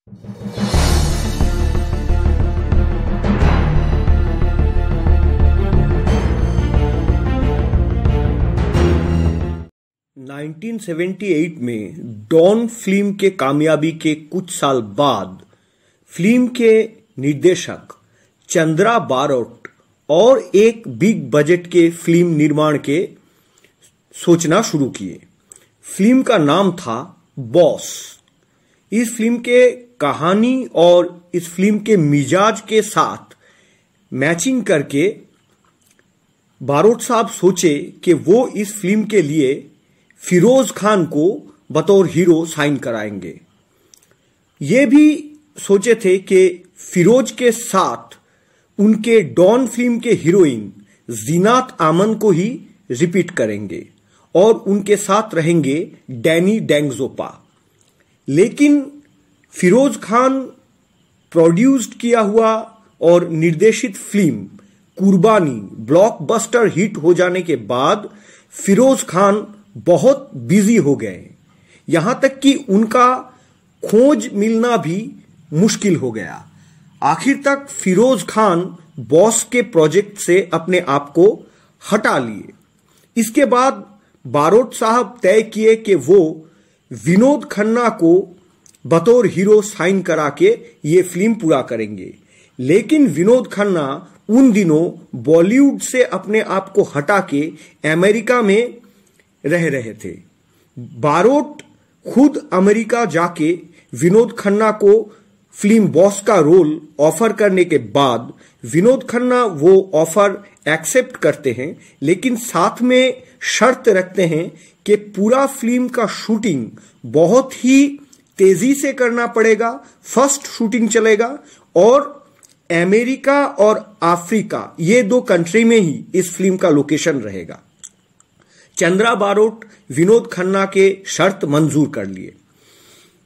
1978 में don film के कामयाबी के कुछ साल बाद फिल्म के निर्देशक चंद्रा बारोट और एक बिग बजट के फिल्म निर्माण के सोचना शुरू किए। फिल्म का नाम था बॉस। इस फिल्म के कहानी और इस फिल्म के मिजाज के साथ मैचिंग करके बारोट साहब सोचे कि वो इस फिल्म के लिए फिरोज खान को बतौर हीरो साइन कराएंगे। ये भी सोचे थे कि फिरोज के साथ उनके डॉन फिल्म के हीरोइन जीनात आमन को ही रिपीट करेंगे और उनके साथ रहेंगे डैनी डेंगजोपा। लेकिन फिरोज खान प्रोड्यूस्ड किया हुआ और निर्देशित फिल्म कुर्बानी ब्लॉकबस्टर हिट हो जाने के बाद फिरोज खान बहुत बिजी हो गए, यहां तक कि उनका खोज मिलना भी मुश्किल हो गया। आखिर तक फिरोज खान बॉस के प्रोजेक्ट से अपने आप को हटा लिए। इसके बाद बारोट साहब तय किए कि वो विनोद खन्ना को बतौर हीरो साइन करा के ये फिल्म पूरा करेंगे। लेकिन विनोद खन्ना उन दिनों बॉलीवुड से अपने आप को हटा के अमेरिका में रह रहे थे। बारोट खुद अमेरिका जाके विनोद खन्ना को फिल्म बॉस का रोल ऑफर करने के बाद विनोद खन्ना वो ऑफर एक्सेप्ट करते हैं, लेकिन साथ में शर्त रखते हैं कि पूरा फिल्म का शूटिंग बहुत ही तेजी से करना पड़ेगा, फर्स्ट शूटिंग चलेगा और अमेरिका और अफ्रीका ये दो कंट्री में ही इस फिल्म का लोकेशन रहेगा। चंद्रा बारोट विनोद खन्ना के शर्त मंजूर कर लिए।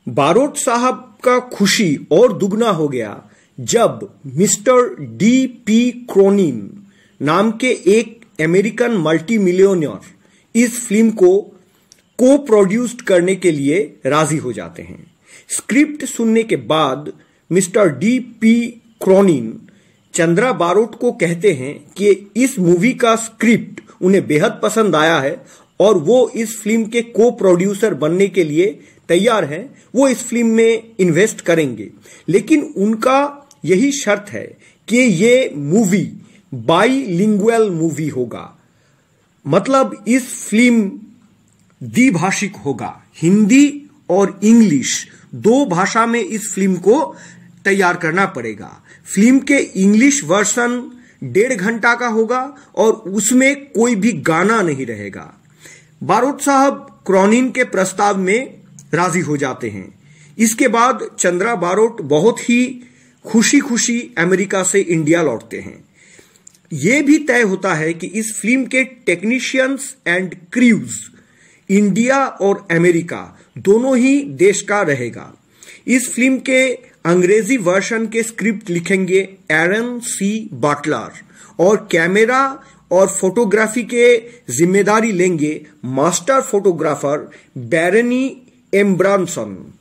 बारोट साहब का खुशी और दुगना हो गया जब मिस्टर D.P. क्रोनिन नाम के एक अमेरिकन मल्टी मिलियनियर इस फिल्म को प्रोड्यूस्ड करने के लिए राजी हो जाते हैं। स्क्रिप्ट सुनने के बाद mister D.P. Cronin Chandra Barot को कहते हैं कि इस मूवी का स्क्रिप्ट उन्हें बेहद पसंद आया है और वो इस फिल्म के को प्रोड्यूसर बनने के लिए तैयार हैं। वो इस फिल्म में इन्वेस्ट करेंगे, लेकिन उनका यही शर्त है कि ये मूवी बाइलिंगुअल मूवी होगा, मतलब इस फिल्म द्विभाषिक होगा। हिंदी और इंग्लिश दो भाषा में इस फिल्म को तैयार करना पड़ेगा। फिल्म के इंग्लिश वर्जन 1.5 घंटा का होगा और उसमें कोई भी गाना नहीं रहेगा। बारोट साहब क्रोनिन के प्रस्ताव में राजी हो जाते हैं। इसके बाद चंद्रा बारोट बहुत ही खुशी खुशी अमेरिका से इंडिया लौटते हैं। यह भी तय होता है कि इस फिल्म के टेक्नीशियंस एंड क्रूज इंडिया और अमेरिका दोनों ही देश का रहेगा। इस फिल्म के अंग्रेजी वर्जन के स्क्रिप्ट लिखेंगे एरन सी बटलर और कैमरा और फोटोग्राफी के जिम्मेदारी लेंगे मास्टर फोटोग्राफर बैरनी एम्ब्रांसन।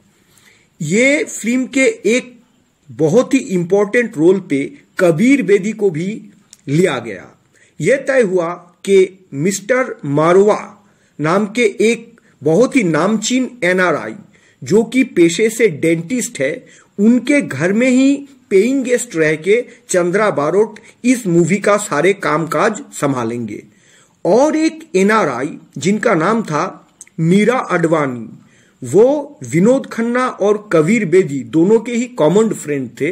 ये फिल्म के एक बहुत ही इंपॉर्टेंट रोल पे कबीर बेदी को भी लिया गया। यह तय हुआ कि मिस्टर मारवा नाम के एक बहुत ही नामचीन NRI जो कि पेशे से डेंटिस्ट है, उनके घर में ही पेइंग गेस्ट रह के चंद्रा बारोट इस मूवी का सारे कामकाज संभालेंगे। और एक NRI जिनका नाम था मीरा अडवाणी, वो विनोद खन्ना और कबीर बेदी दोनों के ही कॉमन फ्रेंड थे।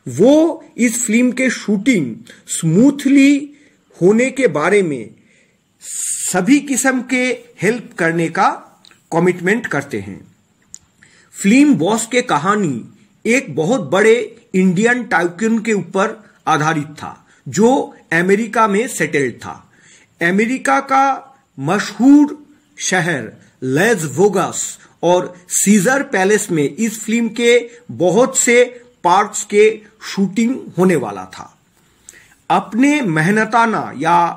वो इस फिल्म के शूटिंग स्मूथली होने के बारे में सभी किस्म के हेल्प करने का कमिटमेंट करते हैं। फिल्म बॉस के कहानी एक बहुत बड़े इंडियन टाइकून के ऊपर आधारित था जो अमेरिका में सेटल्ड था। अमेरिका का मशहूर शहर लेस वेगास और सीजर पैलेस में इस फिल्म के बहुत से पार्ट्स के शूटिंग होने वाला था। अपने मेहनताना या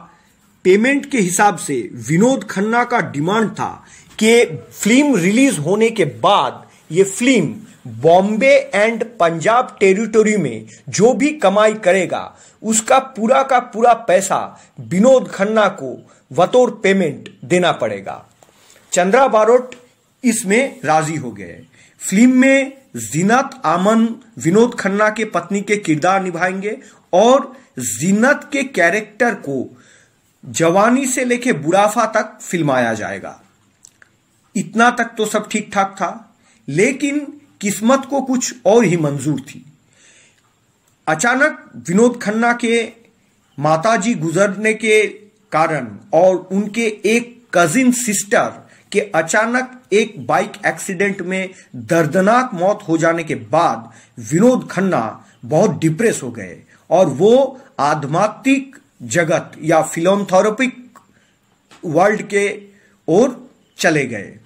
पेमेंट के हिसाब से विनोद खन्ना का डिमांड था कि फिल्म रिलीज होने के बाद ये film Bombay and Punjab territory में जो भी कमाई करेगा उसका पूरा का पूरा पैसा विनोद खन्ना को बतौर पेमेंट देना पड़ेगा। चंद्रा बारोट इसमें राजी हो गए। फिल्म में जीनत आमन विनोद खन्ना के पत्नी के किरदार निभाएंगे और जीनत के कैरेक्टर को जवानी से लेके बुढ़ापा तक फिल्माया जाएगा। इतना तक तो सब ठीक ठाक था, लेकिन किस्मत को कुछ और ही मंजूर थी। अचानक विनोद खन्ना के माताजी गुजरने के कारण और उनके एक कजिन सिस्टर के अचानक एक बाइक एक्सीडेंट में दर्दनाक मौत हो जाने के बाद विनोद खन्ना बहुत डिप्रेस हो गए और वो आध्यात्मिक जगत या फिलोंथेरेपिक वर्ल्ड के ओर चले गए।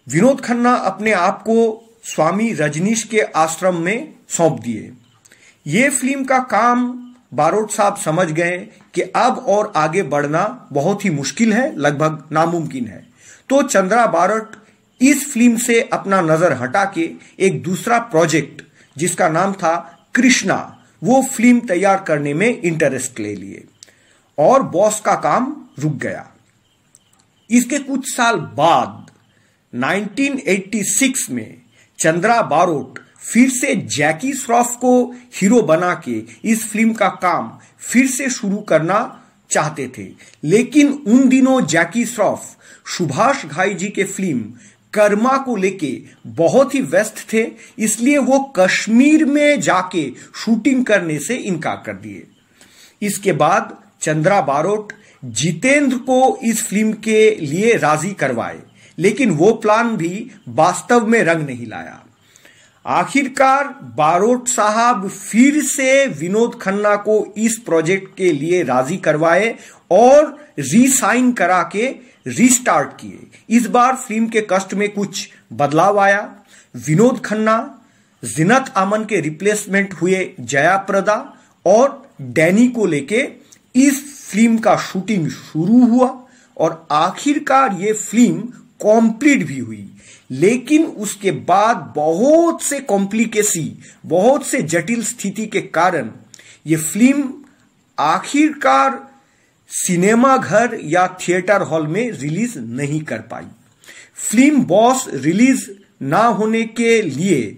विनोद खन्ना अपने आप को स्वामी रजनीश के आश्रम में सौंप दिए। ये फिल्म का काम बारोट साहब समझ गए कि अब और आगे बढ़ना बहुत ही मुश्किल है, लगभग नामुमकिन है। तो चंद्रा बारोट इस फिल्म से अपना नजर हटा के एक दूसरा प्रोजेक्ट जिसका नाम था कृष्णा, वो फिल्म तैयार करने में इंटरेस्ट ले लिए और बॉस का काम रुक गया। इसके कुछ साल बाद 1986 में चंद्रा बारोट फिर से जैकी श्रॉफ को हीरो बना के इस फिल्म का काम फिर से शुरू करना चाहते थे, लेकिन उन दिनों जैकी श्रॉफ सुभाष घाई जी के फिल्म कर्मा को लेके बहुत ही व्यस्त थे, इसलिए वो कश्मीर में जाके शूटिंग करने से इनकार कर दिए। इसके बाद चंद्रा बारोट जितेंद्र को इस फिल्म के लिए राजी करवाए, लेकिन वो प्लान भी वास्तव में रंग नहीं लाया। आखिरकार बारोट साहब फिर से विनोद खन्ना को इस प्रोजेक्ट के लिए राजी करवाए और रीसाइन करा के रीस्टार्ट किए। इस बार फिल्म के कास्ट में कुछ बदलाव आया। विनोद खन्ना, जीनत आमन के रिप्लेसमेंट हुए जया प्रदा और डैनी को लेके इस फिल्म का शूटिंग शुरू हुआ और आखिरकार ये फिल्म कंप्लीट भी हुई। लेकिन उसके बाद बहुत से कॉम्प्लिकेसी, बहुत से जटिल स्थिति के कारण ये फिल्म आखिरकार सिनेमा घर या थिएटर हॉल में रिलीज नहीं कर पाई। फिल्म बॉस रिलीज ना होने के लिए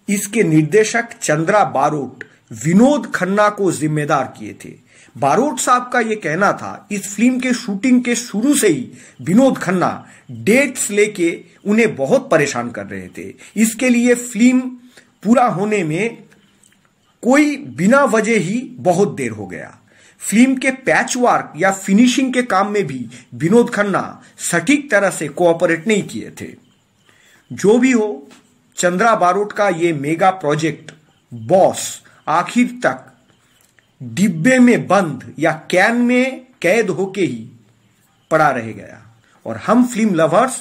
इसके निर्देशक चंद्रा बारोट विनोद खन्ना को जिम्मेदार किए थे। बारोट साहब का यह कहना था, इस फिल्म के शूटिंग के शुरू से ही विनोद खन्ना डेट्स लेके उन्हें बहुत परेशान कर रहे थे। इसके लिए फिल्म पूरा होने में कोई बिना वजह ही बहुत देर हो गया। फिल्म के पैचवर्क या फिनिशिंग के काम में भी विनोद खन्ना सटीक तरह से कोऑपरेट नहीं किए थे। जो भी हो, चंद्रा बारोट का ये मेगा प्रोजेक्ट बॉस आखिर तक डिब्बे में बंद या कैन में कैद होके ही पड़ा रह गया और हम फिल्म लवर्स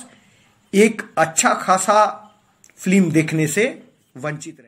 एक अच्छा खासा फिल्म देखने से वंचित रहे।